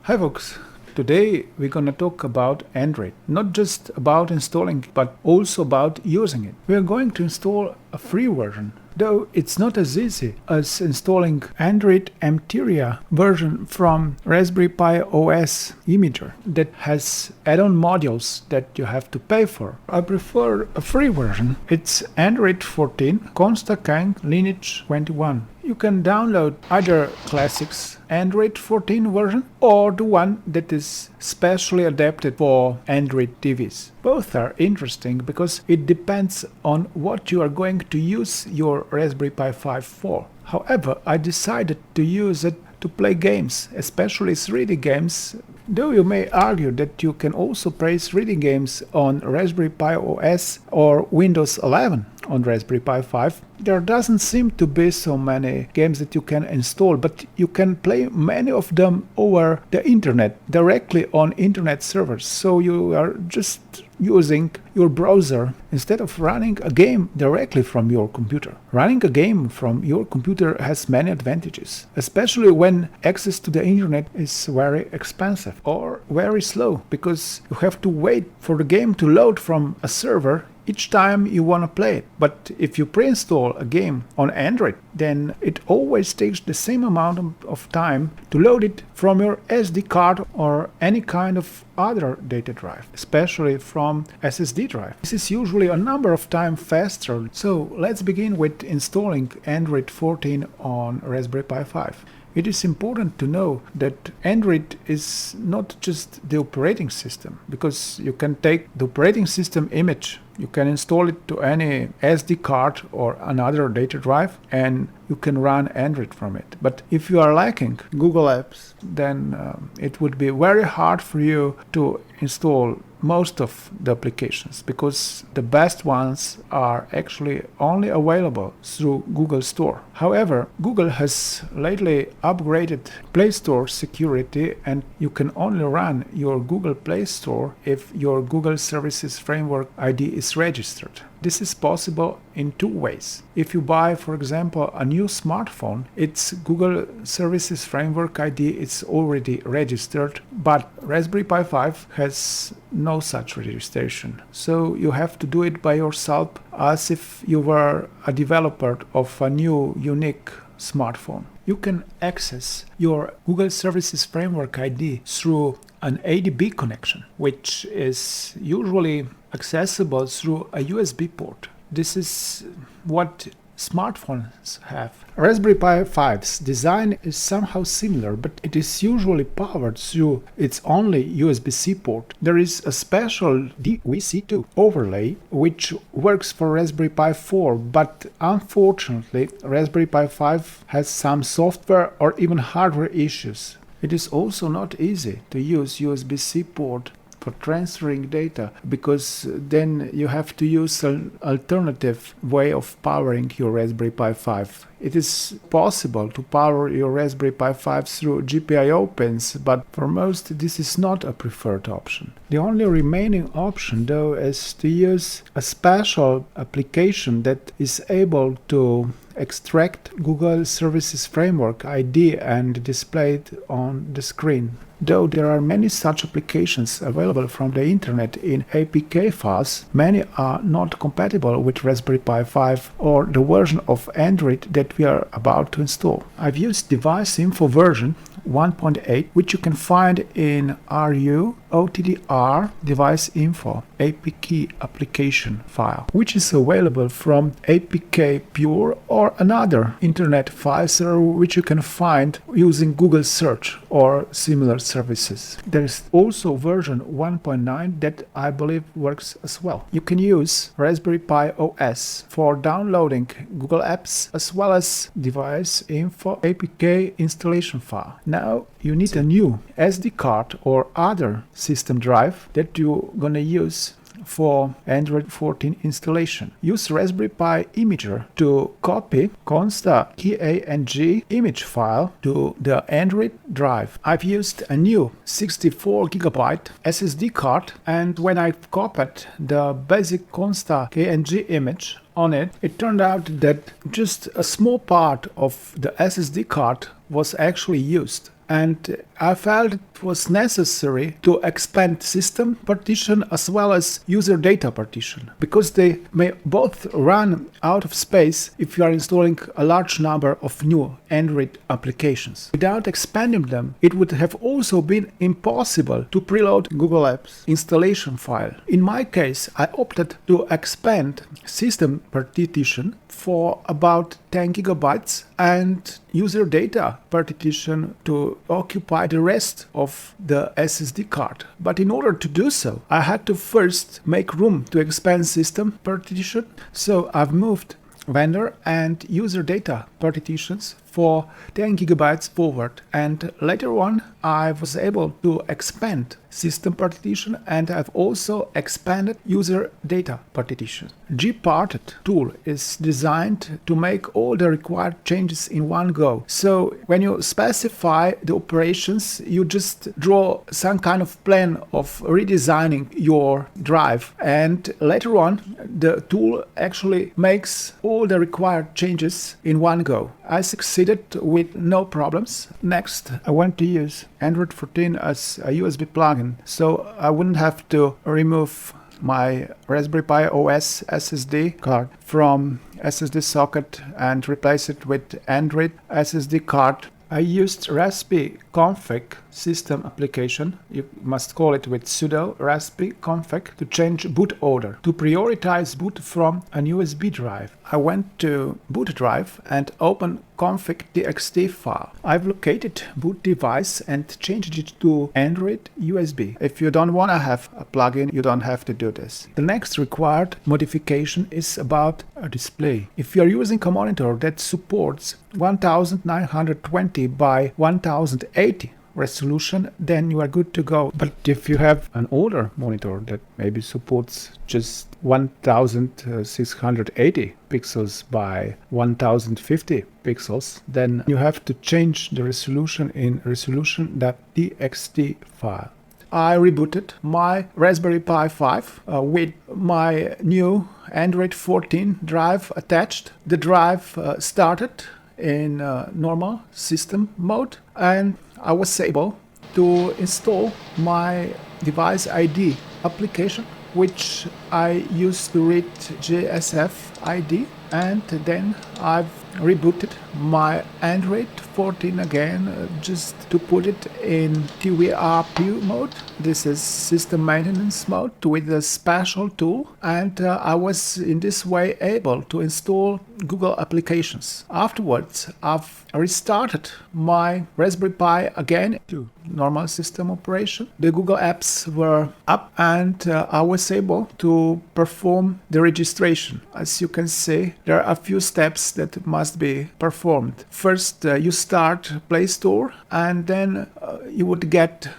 Hi folks, today we're gonna talk about Android. Not just about installing but also about using it. We are going to install a free version, though it's not as easy as installing Android Mteria version from Raspberry Pi OS imager that has add-on modules that you have to pay for. I prefer a free version. It's Android 14 Consta Kang Lineage 21. You can download either Classics Android 14 version or the one that is specially adapted for Android TVs. Both are interesting because it depends on what you are going to use your Raspberry Pi 5 for. However, I decided to use it to play games, especially 3D games, though you may argue that you can also play 3D games on Raspberry Pi OS or Windows 11 on Raspberry Pi 5. There doesn't seem to be so many games that you can install, but you can play many of them over the internet, directly on internet servers. So you are just using your browser instead of running a game directly from your computer. Running a game from your computer has many advantages, especially when access to the internet is very expensive or very slow, because you have to wait for the game to load from a server each time you want to play it. But if you pre-install a game on Android, then it always takes the same amount of time to load it from your SD card or any kind of other data drive, especially from SSD drive. This is usually a number of times faster. So let's begin with installing Android 14 on Raspberry Pi 5. It is important to know that Android is not just the operating system, because you can take the operating system image, you can install it to any SD card or another data drive, and you can run Android from it. But if you are lacking Google Apps, then it would be very hard for you to install most of the applications, because the best ones are actually only available through Google Store. However, Google has lately upgraded Play Store security, and you can only run your Google Play Store if your Google Services Framework ID is registered. This is possible in two ways. If you buy, for example, a new smartphone, its Google Services Framework ID is already registered, but Raspberry Pi 5 has no such registration. So you have to do it by yourself, as if you were a developer of a new unique smartphone. You can access your Google Services Framework ID through an ADB connection, which is usually accessible through a USB port. This is what smartphones have. Raspberry Pi 5's design is somehow similar, but it is usually powered through its only USB-C port. There is a special DVC2 overlay which works for Raspberry Pi 4, but unfortunately Raspberry Pi 5 has some software or even hardware issues. It is also not easy to use USB-C port for transferring data, because then you have to use an alternative way of powering your Raspberry Pi 5. It is possible to power your Raspberry Pi 5 through GPIO pins, but for most this is not a preferred option. The only remaining option, though, is to use a special application that is able to extract Google Services Framework ID and display it on the screen. Though there are many such applications available from the internet in APK files, many are not compatible with Raspberry Pi 5 or the version of Android that we are about to install. I've used device info version 1.8, which you can find in RU OTDR device info APK application file, which is available from APK Pure or another internet file server which you can find using Google search or similar services. There is also version 1.9 that I believe works as well. You can use Raspberry Pi OS for downloading Google Apps as well as device info APK installation file. Now you need a new SD card or other system drive that you're gonna use for Android 14 installation. Use Raspberry Pi Imager to copy Consta KANG image file to the Android drive. I've used a new 64 GB SSD card, and when I copied the basic Consta KNG image on it, it turned out that just a small part of the SSD card was actually used. And I felt it was necessary to expand system partition as well as user data partition, because they may both run out of space if you are installing a large number of new Android applications. Without expanding them, it would have also been impossible to preload Google Apps installation file. In my case, I opted to expand system partition for about 10 gigabytes and user data partition to occupy the rest of the SSD card. But in order to do so, I had to first make room to expand system partition, so I've moved vendor and user data partitions for 10 gigabytes forward, and later on I was able to expand system partition, and I've also expanded user data partition. Gparted tool is designed to make all the required changes in one go. So when you specify the operations, you just draw some kind of plan of redesigning your drive, and later on the tool actually makes all the required changes in one go. I succeeded with no problems. Next, I want to use Android 14 as a USB plugin, so I wouldn't have to remove my Raspberry Pi OS SSD card from SSD socket and replace it with Android SSD card. I used raspi config system application, you must call it with sudo raspi config, to change boot order, to prioritize boot from an USB drive. I went to boot drive and open config.txt file. I've located boot device and changed it to Android USB. If you don't want to have a plugin, you don't have to do this. The next required modification is about a display. If you're using a monitor that supports 1920 by 1080 resolution, then you are good to go. But if you have an older monitor that maybe supports just 1680 pixels by 1050 pixels, then you have to change the resolution in resolution.txt file. I rebooted my Raspberry Pi 5 with my new Android 14 drive attached. The drive started in normal system mode, and I was able to install my device ID application, which I used to read GSF ID, and then I've rebooted my Android 14 again, just to put it in TWRP mode. This is system maintenance mode with a special tool, and I was in this way able to install Google applications. Afterwards, I've restarted my Raspberry Pi again to normal system operation. The Google apps were up, and I was able to perform the registration. As you can see, there are a few steps that must be performed. First, you start PlayStore, and then you would get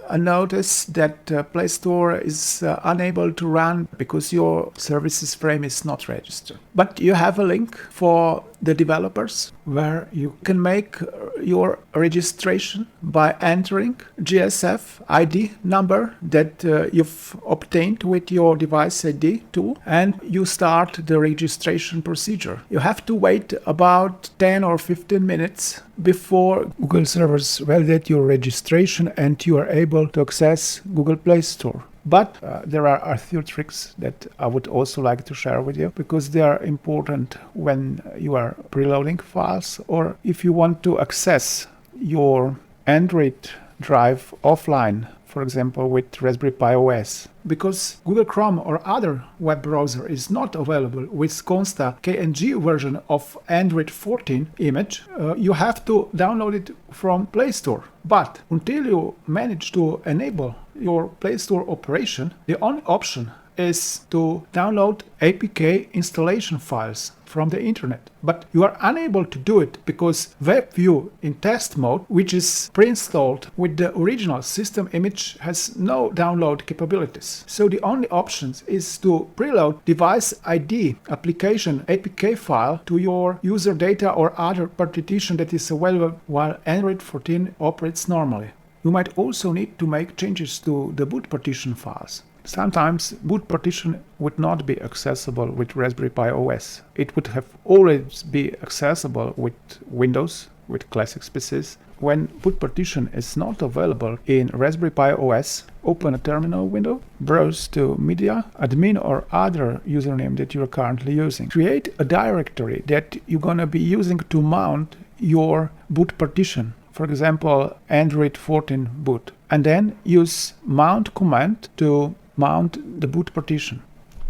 a notice that Play Store is unable to run because your services frame is not registered. But you have a link for the developers where you can make your registration by entering GSF ID number that you've obtained with your device ID tool, and you start the registration procedure. You have to wait about 10 or 15 minutes before Google servers validate your registration and you are able to access Google Play Store. But there are a few tricks that I would also like to share with you, because they are important when you are preloading files, or if you want to access your Android drive offline, for example with Raspberry Pi OS. Because Google Chrome or other web browser is not available with Consta KNG version of Android 14 image, you have to download it from Play Store. But until you manage to enable your Play Store operation, the only option is to download APK installation files from the internet. But you are unable to do it because WebView in test mode, which is pre-installed with the original system image, has no download capabilities. So the only option is to preload device ID application APK file to your user data or other partition that is available while Android 14 operates normally. You might also need to make changes to the boot partition files. Sometimes boot partition would not be accessible with Raspberry Pi OS. It would have always be accessible with Windows with classic PCs. When boot partition is not available in Raspberry Pi OS, open a terminal window, browse to media, admin or other username that you're currently using. Create a directory that you're gonna be using to mount your boot partition. For example, Android 14 boot. And then use mount command to mount the boot partition.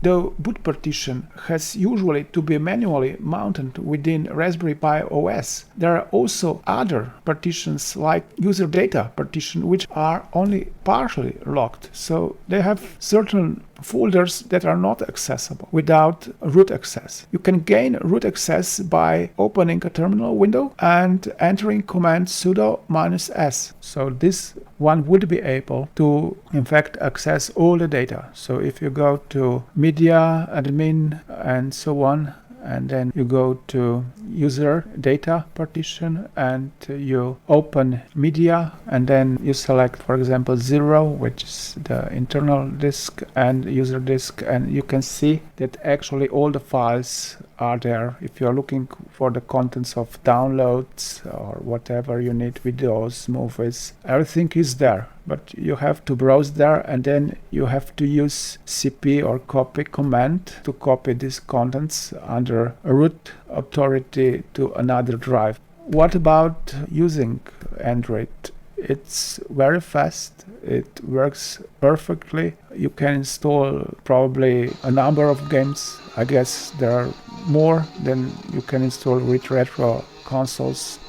The boot partition has usually to be manually mounted within Raspberry Pi OS. There are also other partitions like user data partition, which are only partially locked. So they have certain folders that are not accessible without root access. You can gain root access by opening a terminal window and entering command sudo -s. So this one would be able to in fact access all the data. So if you go to media, admin and so on, and then you go to user data partition and you open media, and then you select, for example, 0, which is the internal disk, and user disk, and you can see that actually all the files are there. If you're looking for the contents of downloads or whatever you need, videos, movies, everything is there. But you have to browse there, and then you have to use cp or copy command to copy these contents under a root authority to another drive. What about using Android? It's very fast, it works perfectly. You can install probably a number of games. I guess there are more than you can install with retro consoles,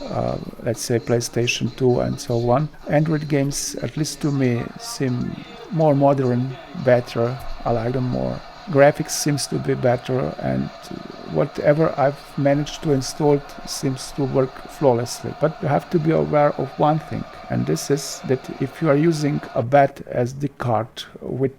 let's say PlayStation 2 and so on. Android games, at least to me, seem more modern, better. I like them more. Graphics seems to be better, and whatever I've managed to install seems to work flawlessly. But you have to be aware of one thing, and this is that if you are using a bad SD card with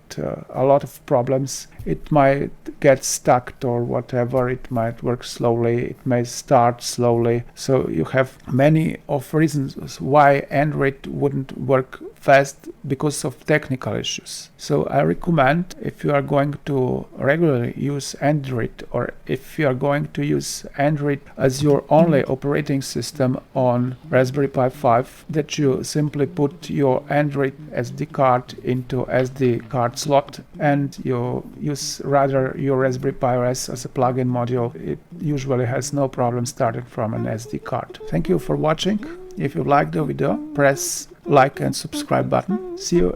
a lot of problems, it might get stuck or whatever, it might work slowly, it may start slowly. So you have many of reasons why Android wouldn't work fast because of technical issues. So I recommend, if you are going to regularly use Android, or if you are going to use Android as your only operating system on Raspberry Pi 5, that you simply put your Android SD card into SD card slot and you use rather your Raspberry Pi OS as a plug-in module. It usually has no problem starting from an SD card. Thank you for watching. If you liked the video, press like and subscribe button. See you